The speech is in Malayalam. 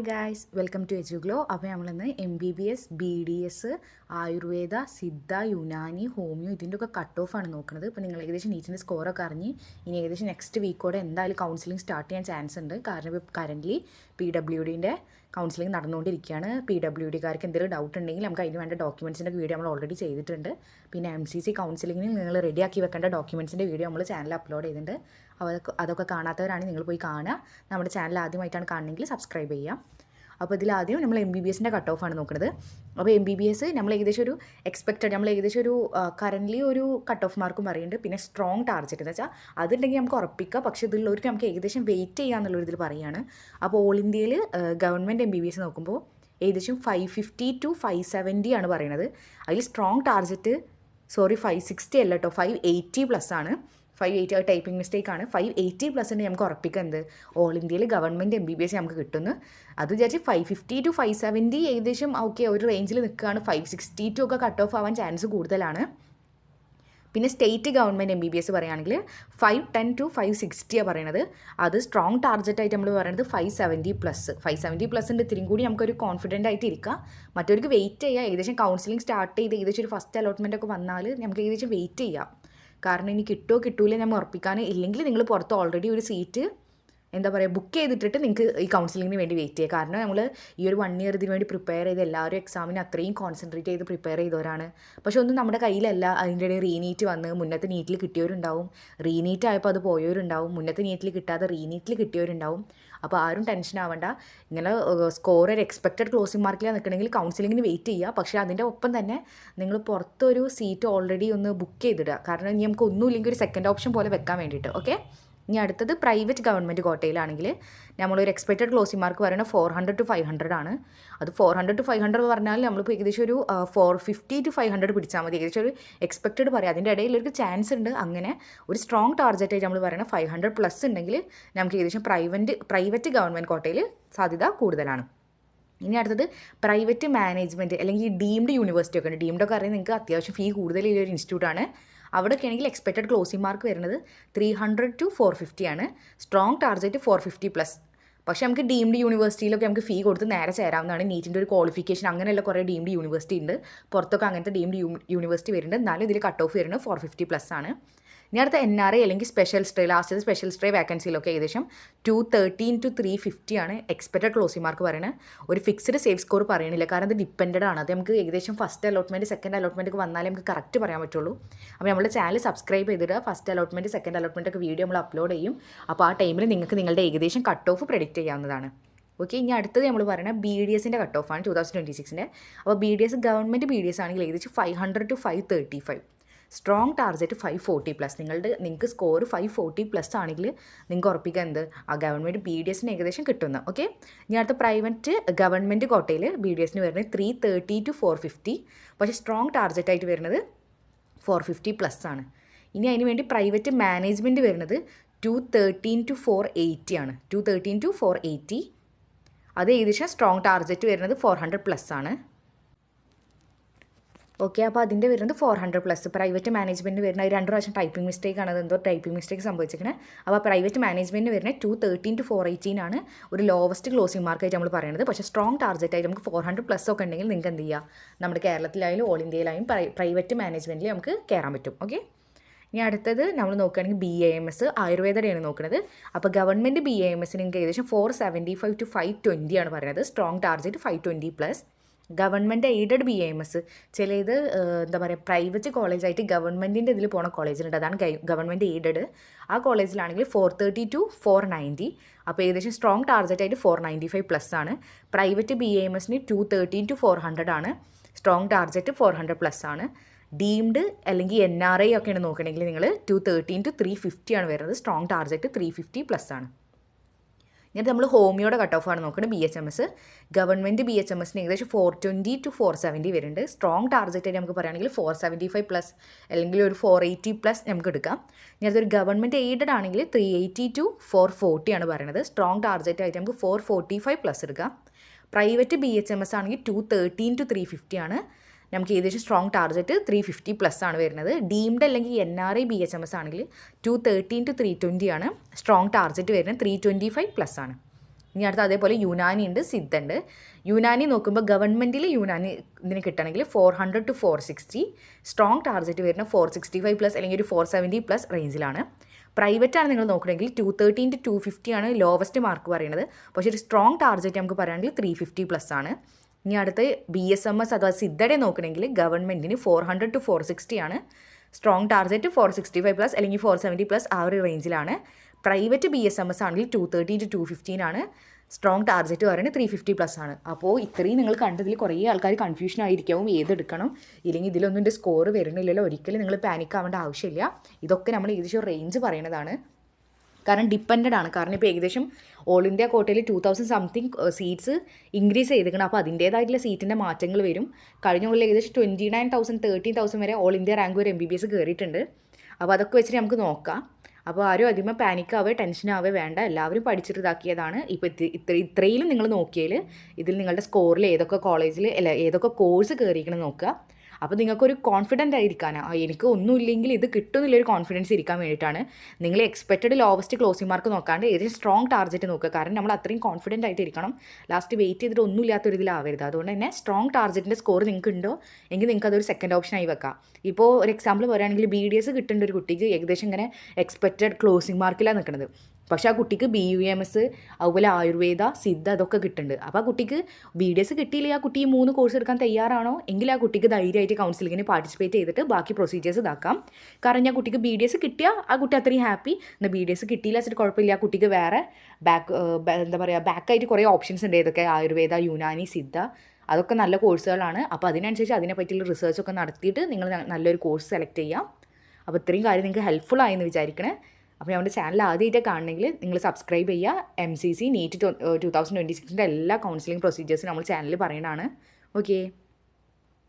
Guys, welcome to എജുഗ്ലോ. അപ്പോൾ നമ്മളിന്ന് MBBS, BDS, Ayurveda, Siddha, Unani, homeo ഇതിൻ്റെയൊക്കെ കട്ട് ഓഫാണ് നോക്കുന്നത്. ഇപ്പോൾ നിങ്ങൾ ഏകദേശം നീറ്റിൻ്റെ സ്കോറൊക്കെ അറിഞ്ഞ് ഇനി ഏകദേശം നെക്സ്റ്റ് വീക്കോടെ എന്തായാലും കൗൺസിലിംഗ് സ്റ്റാർട്ട് ചെയ്യാൻ ചാൻസ് ഉണ്ട്. കാരണം ഇപ്പോൾ കറൻ്റ്ലി PWDൻ്റെ കൗൺസിലിംഗ് നടന്നുകൊണ്ടിരിക്കുകയാണ്. PWDക്കാർക്ക് എന്തെങ്കിലും ഡൗട്ട് ഉണ്ടെങ്കിൽ നമുക്ക് അതിന് വേണ്ട ഡോക്യുമെൻറ്റ്സിൻ്റെ വീഡിയോ നമ്മൾ ഓൾറെഡി ചെയ്തിട്ടുണ്ട്. പിന്നെ MCC കൗൺസിലിങ്ങിന് നിങ്ങൾ റെഡിയാക്കി വെക്കേണ്ട ഡോക്യുമെൻറ്റ്സിൻ്റെ വീഡിയോ നമ്മൾ ചാനലിൽ അപ്ലോഡ് ചെയ്തിട്ടുണ്ട്. അതൊക്കെ കാണാത്തവരാണെങ്കിൽ നിങ്ങൾ പോയി കാണുക. നമ്മുടെ ചാനൽ ആദ്യമായിട്ടാണ് കാണണമെങ്കിൽ സബ്സ്ക്രൈബ് ചെയ്യാം. അപ്പോൾ ഇതിലാദ്യം നമ്മൾ MBBSൻ്റെ കട്ട് ഓഫാണ് നോക്കുന്നത്. അപ്പോൾ MBBS നമ്മൾ ഏകദേശം ഒരു കറൻ്റ്ലി ഒരു കട്ട് ഓഫ് മാർക്കും പറയുന്നുണ്ട്. പിന്നെ സ്ട്രോങ് ടാർഗറ്റ് എന്ന് വെച്ചാൽ അതുണ്ടെങ്കിൽ നമുക്ക് ഉറപ്പിക്കാം. പക്ഷേ ഇതിലുള്ളവർക്ക് നമുക്ക് ഏകദേശം വെയിറ്റ് ചെയ്യാമെന്നുള്ളൊരു ഇതിൽ പറയുകയാണ്. അപ്പോൾ ഓൾ ഇന്ത്യയിൽ ഗവൺമെൻറ് MBBS നോക്കുമ്പോൾ ഏകദേശം 550 to 570 ആണ് പറയുന്നത്. അതിൽ സ്ട്രോങ് ടാർഗറ്റ് 560 അല്ല കേട്ടോ, 580+ ആണ്. 580 ടൈപ്പിംഗ് മിസ്റ്റേക്കാണ്. 580+ നമുക്ക് ഉറപ്പിക്കുക എന്ത് ഓൾ ഇന്ത്യയിൽ ഗവൺമെൻറ് MBBS നമുക്ക് കിട്ടുന്നു. അത് വിചാരിച്ച് 550 to 570 ഏകദേശം ഓക്കെ ഒരു റേഞ്ചിൽ നിൽക്കുകയാണ്. 562 ഒക്കെ കട്ട് ഓഫ് ആവാൻ ചാൻസ് കൂടുതലാണ്. പിന്നെ സ്റ്റേറ്റ് ഗവൺമെൻറ് MBBS പറയുകയാണെങ്കിൽ 510 to 560 പറയണത്. അത് സ്ട്രോങ് ടാർഗറ്റായിട്ട് നമ്മൾ പറയുന്നത് 570+. 570+ ഇത്തിരി കൂടി നമുക്കൊരു കോൺഫിഡൻ്റ് ആയിട്ട് ഇരിക്കുക. മറ്റവർക്ക് വെയിറ്റ് ചെയ്യുക. ഏകദേശം കൗൺസിലിംഗ് സ്റ്റാർട്ട് ചെയ്ത് ഏകദേശം ഒരു ഫസ്റ്റ് അലോട്ട്മെൻ്റ് ഒക്കെ വന്നാൽ നമുക്ക് ഏകദേശം വെയിറ്റ് ചെയ്യാം. കാരണം ഇനി കിട്ടുമോ നമ്മൾ ഉറപ്പിക്കാൻ. ഇല്ലെങ്കിൽ നിങ്ങൾ പുറത്ത് ഓൾറെഡി ഒരു സീറ്റ് ബുക്ക് ചെയ്തിട്ടിട്ട് നിങ്ങൾക്ക് ഈ കൗൺസിലിങ്ങിന് വേണ്ടി വെയിറ്റ് ചെയ്യുക. കാരണം നമ്മൾ ഈ ഒരു 1 year ഇതിന് വേണ്ടി പ്രിപ്പയർ ചെയ്ത് എല്ലാവരും എക്സാമിന് അത്രയും കോൺസെൻട്രേറ്റ് ചെയ്ത് പ്രിപ്പയർ ചെയ്തവരാണ്. പക്ഷെ ഒന്നും നമ്മുടെ കയ്യിലല്ല. അതിൻ്റെ ഇടയിൽ റീനീറ്റ് വന്ന് മുന്നത്തെ നീറ്റിൽ കിട്ടിയവരുണ്ടാവും, റീനീറ്റ് ആയപ്പോൾ അത് പോയവരുണ്ടാവും, മുന്നത്തെ നീറ്റിൽ കിട്ടാതെ റീനീറ്റിൽ കിട്ടിയവരുണ്ടാവും. അപ്പോൾ ആരും ടെൻഷൻ ആവേണ്ട. ഇങ്ങനെ സ്കോർ ഒരു എക്സ്പെക്റ്റഡ് ക്ലോസിംഗ് മാർക്കിലാണ് നിൽക്കണമെങ്കിൽ കൗൺസിലിങ്ങിന് വെയിറ്റ് ചെയ്യുക. പക്ഷേ അതിൻ്റെ ഒപ്പം തന്നെ നിങ്ങൾ പുറത്തൊരു സീറ്റ് ഓൾറെഡി ഒന്ന് ബുക്ക് ചെയ്തിടുക. കാരണം ഇനി നമുക്ക് ഒന്നുമില്ലെങ്കിൽ ഒരു സെക്കൻഡ് ഓപ്ഷൻ പോലെ വെക്കാൻ വേണ്ടിയിട്ട്. ഓക്കെ, ഇനി അടുത്തത് പ്രൈവറ്റ് ഗവൺമെൻറ് കോട്ടയിലാണെങ്കിൽ നമ്മളൊരു എക്സ്പെക്റ്റഡ് ക്ലോസിംഗ് മാർക്ക് പറയുന്നത് 400 to 500 ആണ്. അത് 400 to 500 പറഞ്ഞാൽ നമ്മളിപ്പോൾ ഏകദേശം ഒരു 450 to 500 പിടിച്ചാൽ മതി. ഏകദേശം ഒരു എക്സ്പെക്റ്റഡ് പറയാം. അതിൻ്റെ ഇടയിൽ ഒരു ചാൻസ് ഉണ്ട്. അങ്ങനെ ഒരു സ്ട്രോങ് ടാർഗറ്റായിട്ട് നമ്മൾ പറയുന്നത് 500+ ഉണ്ടെങ്കിൽ നമുക്ക് ഏകദേശം പ്രൈവറ്റ് ഗവൺമെൻറ് കോട്ടയിൽ സാധ്യത കൂടുതലാണ്. ഇനി അടുത്തത് പ്രൈവറ്റ് മാനേജ്മെൻറ്റ് അല്ലെങ്കിൽ ഡീംഡ് യൂണിവേഴ്സിറ്റി ഒക്കെ ഉണ്ട്. ഡീംഡൊക്കെ അറിയാൻ നിങ്ങൾക്ക് അത്യാവശ്യം ഫീ കൂടുതലുള്ള ഒരു ഇൻസ്റ്റിറ്റ്യൂട്ടാണ്. അവിടെയൊക്കെ ആണെങ്കിൽ എക്സ്പെക്റ്റഡ് ക്ലോസിംഗ് മാർക്ക് വരുന്നത് 300 to 450 ആണ്. Strong target 450+. പക്ഷേ നമുക്ക് ഡീംഡ് യൂണിവേഴ്സിറ്റിയിലൊക്കെ നമുക്ക് ഫീ കൊടുത്ത് നേരെ ചേരാവുന്നതാണ്. നീറ്റിൻ്റെ ഒരു ക്വാളിഫിക്കേഷൻ അങ്ങനെയുള്ള കുറേ ഡീംഡ് യൂണിവേഴ്സിറ്റി ഉണ്ട്. പുറത്തൊക്കെ അങ്ങനത്തെ ഡീംഡ് യൂണിവേഴ്സിറ്റി വരുന്നുണ്ട്. എന്നാലും ഇതിൽ കട്ട് ഓഫ് വരുന്നത് 450+ ആണ്. ഇനി അടുത്ത NRI അല്ലെങ്കിൽ സ്പെഷ്യൽ സ്ട്രേ വേക്കൻസിയിലൊക്കെ ഏകദേശം 213 to 350 ആണ് എക്സ്പെക്റ്റഡ് ക്ലോസിംഗ് മാർക്ക് പറയുന്നത്. ഒരു ഫിക്സ്ഡ് സേഫ് സ്കോർ പറയണില്ല. കാരണം അത് ഡിപ്പെൻഡഡ് ആണ്. അത് നമുക്ക് ഏകദേശം ഫസ്റ്റ് അലോട്ട്മെൻറ്റ് സെക്കൻഡ് അലോട്ട്മെൻറ്റ് ഒക്കെ വന്നാലേ നമുക്ക് കറക്റ്റ് പറയാൻ പറ്റുള്ളൂ. അപ്പോൾ നമ്മുടെ ചാനൽ സബ്സ്ക്രൈബ് ചെയ്തിട്ട് ഫസ്റ്റ് അലോട്ട്മെൻറ്റ് സെക്കൻഡ് അലോട്ട്മെൻറ്റ് ഒക്കെ വീഡിയോ നമ്മൾ അപ്ലോഡ് ചെയ്യും. അപ്പോൾ ആ ടൈമിൽ നിങ്ങൾക്ക് നിങ്ങളുടെ ഏകദേശം കട്ട് ഓഫ് പ്രെഡിക്റ്റ് ചെയ്യാവുന്നതാണ്. ഓക്കെ, ഇനി അടുത്തത് നമ്മൾ പറയുന്നത് BDSൻ്റെ കട്ട് ഓഫാണ് 2026. അപ്പോൾ BDS ഗവൺമെൻറ് BDS ആണെങ്കിൽ ഏകദേശം 500 to 535. Strong target 540+. നിങ്ങൾക്ക് സ്കോർ 540+ ആണെങ്കിൽ നിങ്ങൾക്ക് ഉറപ്പിക്കുക എന്ത് ആ ഗവൺമെൻറ് BDSന് ഏകദേശം കിട്ടുന്നു. ഓക്കെ, ഇനി അടുത്ത പ്രൈവറ്റ് ഗവൺമെൻറ് കോട്ടയിൽ BDSന് വരുന്നത് 330 to 450. പക്ഷേ സ്ട്രോങ് ടാർഗറ്റായിട്ട് വരുന്നത് 450+ ആണ്. ഇനി അതിന് വേണ്ടി പ്രൈവറ്റ് മാനേജ്മെൻറ്റ് വരുന്നത് 213 to 480 ആണ്. 213 to 480. അത് ഏകദേശം സ്ട്രോങ് ടാർഗറ്റ് വരുന്നത് 400+ ആണ്. ഓക്കെ, അപ്പോൾ അതിൻ്റെ വരുന്നത് 400+. പ്രൈവറ്റ് മാനേജ്മെൻറ്റ് വരുന്നത് 2 പ്രാവശ്യം ടൈപ്പിംഗ് മിസ്റ്റേക്കാണ്. അതെന്തോ ടൈപ്പിംഗ് മിസ്റ്റേക്ക് സംഭവിച്ചിരിക്കുന്നത്. അപ്പോൾ പ്രൈവറ്റ് മാനേജ്മെൻറ്റ് വരുന്നത് 213 to 418 ആണ് ഒരു ലോവസ്റ്റ് ക്ലോസിംഗ് മാർക്കായിട്ട് നമ്മൾ പറയുന്നത്. പക്ഷേ സ്ട്രോങ് ടാർഗറ്റായിട്ട് നമുക്ക് 400+ ഒക്കെ ഉണ്ടെങ്കിൽ നിങ്ങൾക്ക് എന്ത് ചെയ്യുക, നമ്മുടെ കേരളത്തിലായാലും ഓൾ ഇന്ത്യയിലായാലും പ്രൈവറ്റ് മാനേജ്മെൻറ്റിൽ നമുക്ക് കയറാൻ പറ്റും. ഓക്കെ, ഇനി അടുത്തത് നമ്മൾ നോക്കുകയാണെങ്കിൽ BAMS ആയുർവേദയാണ് നോക്കുന്നത്. അപ്പോൾ ഗവൺമെൻറ് BAMS നിങ്ങൾക്ക് ഏകദേശം 475 to 520 ആണ് പറയുന്നത്. Strong target 520+. Government aided BAMS ചിലത് പ്രൈവറ്റ് കോളേജായിട്ട് ഗവൺമെൻറ്റിൻ്റെ ഇതിൽ പോണ കോളേജിലുണ്ട്. അതാണ് ഗവൺമെൻറ് എയ്ഡഡ്. ആ കോളേജിലാണെങ്കിൽ 430 to 490. അപ്പോൾ ഏകദേശം സ്ട്രോങ് ടാർഗറ്റായിട്ട് 495+ ആണ്. പ്രൈവറ്റ് BAMSന് 213 to 400 ആണ്. സ്ട്രോങ് ടാർഗറ്റ് 400+ ആണ്. ഡീംഡ് അല്ലെങ്കിൽ NRI ഒക്കെയാണ് നോക്കണമെങ്കിൽ നിങ്ങൾ 213 to 350 ആണ് വരുന്നത്. സ്ട്രോങ് ടാർഗറ്റ് 350+ ആണ്. എന്നിട്ട് നമ്മൾ ഹോമിയോയുടെ കട്ട് ഓഫാണ് നോക്കുന്നത്. BHMS ഗവൺമെൻറ് BHMSന് ഏകദേശം 420 to 470 വരുന്നുണ്ട്. സ്ട്രോങ് ടാർഗറ്റായിട്ട് നമുക്ക് പറയുകയാണെങ്കിൽ 475+ അല്ലെങ്കിൽ ഒരു 480+ നമുക്ക് എടുക്കാം. ഇനി അതൊരു ഗവൺമെൻറ് എയ്ഡഡ് ആണെങ്കിൽ 380 to 440 ആണ് പറയുന്നത്. സ്ട്രോങ് ടാർഗറ്റായിട്ട് നമുക്ക് 445+ എടുക്കാം. പ്രൈവറ്റ് BHMS ആണെങ്കിൽ 213 to 350 ആണ്. നമുക്ക് ഏകദേശം സ്ട്രോങ് ടാർഗറ്റ് 350+ ആണ് വരുന്നത്. ഡീംഡ് അല്ലെങ്കിൽ NRI BHMS ആണെങ്കിൽ 213 to 320 ആണ്. സ്ട്രോങ് ടാർഗറ്റ് വരുന്നത് 325+ ആണ്. ഇനി അടുത്ത് അതേപോലെ യുനാനി ഉണ്ട്, സിദ്ധ ഉണ്ട്. യുനാനി നോക്കുമ്പോൾ ഗവൺമെൻറ്റിൽ യുനാനി ഇതിന് കിട്ടണമെങ്കിൽ 400 to 460, സ്ട്രോങ് ടാർഗറ്റ് വരുന്ന 465+ അല്ലെങ്കിൽ ഒരു 470+ റേഞ്ചിലാണ്. പ്രൈവറ്റാണ് നിങ്ങൾ നോക്കണമെങ്കിൽ 213 to 250 ആണ് ലോവസ്റ്റ് മാർക്ക് പറയുന്നത്. പക്ഷേ ഒരു സ്ട്രോങ് ടാർഗറ്റ് നമുക്ക് പറയുകയാണെങ്കിൽ 350+ ആണ്. ഇനി അടുത്ത് BSMS അഥവാ സിദ്ധയുടെ നോക്കണമെങ്കിൽ ഗവൺമെൻറ്റിന് 400 to 460 ആണ്. സ്ട്രോങ് ടാർഗറ്റ് 465+ അല്ലെങ്കിൽ 470+ ആ ഒരു റേഞ്ചിലാണ്. പ്രൈവറ്റ് BSMS ആണെങ്കിൽ 230 to 215 ആണ്. സ്ട്രോങ് ടാർഗറ്റ് പറയുന്നത് 350+ ആണ്. അപ്പോൾ ഇത്രയും നിങ്ങൾ കണ്ടതിൽ കുറേ ആൾക്കാർ കൺഫ്യൂഷൻ ആയിരിക്കാവും ഏതെടുക്കണം, ഇല്ലെങ്കിൽ ഇതിലൊന്നും എൻ്റെ സ്കോർ വരുന്നില്ലല്ലോ. ഒരിക്കലും നിങ്ങൾ പാനിക് ആവേണ്ട ആവശ്യമില്ല. ഇതൊക്കെ നമ്മൾ ഏകദേശം റേഞ്ച് പറയുന്നതാണ്. കാരണം ഡിപ്പെൻഡഡ് ആണ്. കാരണം ഇപ്പോൾ ഏകദേശം ഓൾ ഇന്ത്യ കോട്ടയിൽ 2000 സംതിങ് സീറ്റ്സ് ഇൻക്രീസ് ചെയ്തിരിക്കണം. അപ്പോൾ അതിൻ്റേതായിട്ടുള്ള സീറ്റിൻ്റെ മാറ്റങ്ങൾ വരും. കഴിഞ്ഞ കൊല്ലം ഏകദേശം 29,000 13,000 വരെ ഓൾ ഇന്ത്യ റാങ്ക് വരെ MBBS കയറിയിട്ടുണ്ട്. അപ്പോൾ അതൊക്കെ വെച്ചിട്ട് നമുക്ക് നോക്കാം. അപ്പോൾ ആരും അധികം പാനിക്കാവേ ടെൻഷനാവേ വേണ്ട, എല്ലാവരും പഠിച്ചിട്ട് ഇതാക്കിയതാണ്. ഇപ്പോൾ ഇത്രയിലും നിങ്ങൾ നോക്കിയാൽ ഇതിൽ നിങ്ങളുടെ സ്കോറിൽ ഏതൊക്കെ കോളേജിൽ അല്ല ഏതൊക്കെ കോഴ്സ് കയറിയിരിക്കണം നോക്കുക. അപ്പോൾ നിങ്ങൾക്കൊരു കോൺഫിഡൻ്റ് ആയിരിക്കാനാണ്, എനിക്ക് ഒന്നുമില്ലെങ്കിൽ ഇത് കിട്ടുമെന്നുള്ളൊരു കോൺഫിഡൻസ് ഇരിക്കാൻ വേണ്ടിയിട്ടാണ്. നിങ്ങൾ എക്സ്പെക്റ്റഡ് ലോവസ്റ്റ് ക്ലോസിംഗ് മാർക്ക് നോക്കാണ്ട് ഏതെങ്കിലും സ്ട്രോങ് ടാർഗറ്റ് നോക്കുക. കാരണം നമ്മൾ അത്രയും കോൺഫിഡൻ്റ് ആയിട്ട് ഇരിക്കണം. ലാസ്റ്റ് വെയിറ്റ് ചെയ്തിട്ട് ഒന്നുമില്ലാത്തൊരു ഇതിലാവരുത്. അതുകൊണ്ട് തന്നെ സ്ട്രോങ് ടാർഗറ്റിൻ്റെ സ്കോർ നിങ്ങൾക്ക് ഉണ്ടോ എങ്കിൽ നിങ്ങൾക്ക് അതൊരു സെക്കൻഡ് ഓപ്ഷനായി വെക്കാം. ഇപ്പോൾ ഒരു എക്സാമ്പിൾ പറയുകയാണെങ്കിൽ BDS കിട്ടേണ്ട ഒരു കുട്ടിക്ക് ഏകദേശം ഇങ്ങനെ എക്സ്പെക്റ്റഡ് ക്ലോസിംഗ് മാർക്കിലാണ് നിൽക്കുന്നത്. പക്ഷേ ആ കുട്ടിക്ക് BUMS അതുപോലെ ആയുർവേദ, സിദ്ധ അതൊക്കെ കിട്ടുന്നുണ്ട്. അപ്പോൾ ആ കുട്ടിക്ക് BDS കിട്ടിയില്ലെങ്കിൽ ആ കുട്ടി ഈ 3 കോഴ്സ് എടുക്കാൻ തയ്യാറാണോ എങ്കിൽ ആ കുട്ടിക്ക് ധൈര്യമായിട്ട് കൗൺസിലിങ്ങിന് പാർട്ടിസിപ്പേറ്റ് ചെയ്തിട്ട് ബാക്കി പ്രൊസീജിയേഴ്സ് ഇതാക്കാം. കാരണം ഞാൻ കുട്ടിക്ക് BDS കിട്ടിയാൽ ആ കുട്ടി അത്രയും ഹാപ്പി. എന്നാൽ BDS കിട്ടിയില്ല വെച്ചിട്ട് കുഴപ്പമില്ല, ആ കുട്ടിക്ക് വേറെ എന്താ പറയുക ബാക്കായിട്ട് കുറേ ഓപ്ഷൻസ് ഉണ്ട്. ഏതൊക്കെ ആയുർവേദ, യുനാനി, സിദ്ധ അതൊക്കെ നല്ല കോഴ്സുകളാണ്. അപ്പോൾ അതിനനുസരിച്ച് അതിനെപ്പറ്റിയുള്ള റിസർച്ചൊക്കെ നടത്തിയിട്ട് നിങ്ങൾ നല്ലൊരു കോഴ്സ് സെലക്ട് ചെയ്യാം. അപ്പോൾ ഇത്രയും കാര്യം നിങ്ങൾക്ക് ഹെൽപ്ഫുൾ ആയെന്ന് വിചാരിക്കണേ. അപ്പോൾ നമ്മുടെ ചാനൽ ആദ്യമായിട്ട് കാണണമെങ്കിൽ നിങ്ങൾ സബ്സ്ക്രൈബ് ചെയ്യുക. MCC NEET 2026 എല്ലാ കൗൺസിലിംഗ് പ്രൊസീജിയേഴ്സും നമ്മൾ ചാനലിൽ പറയുന്നതാണ്. ഓക്കെ.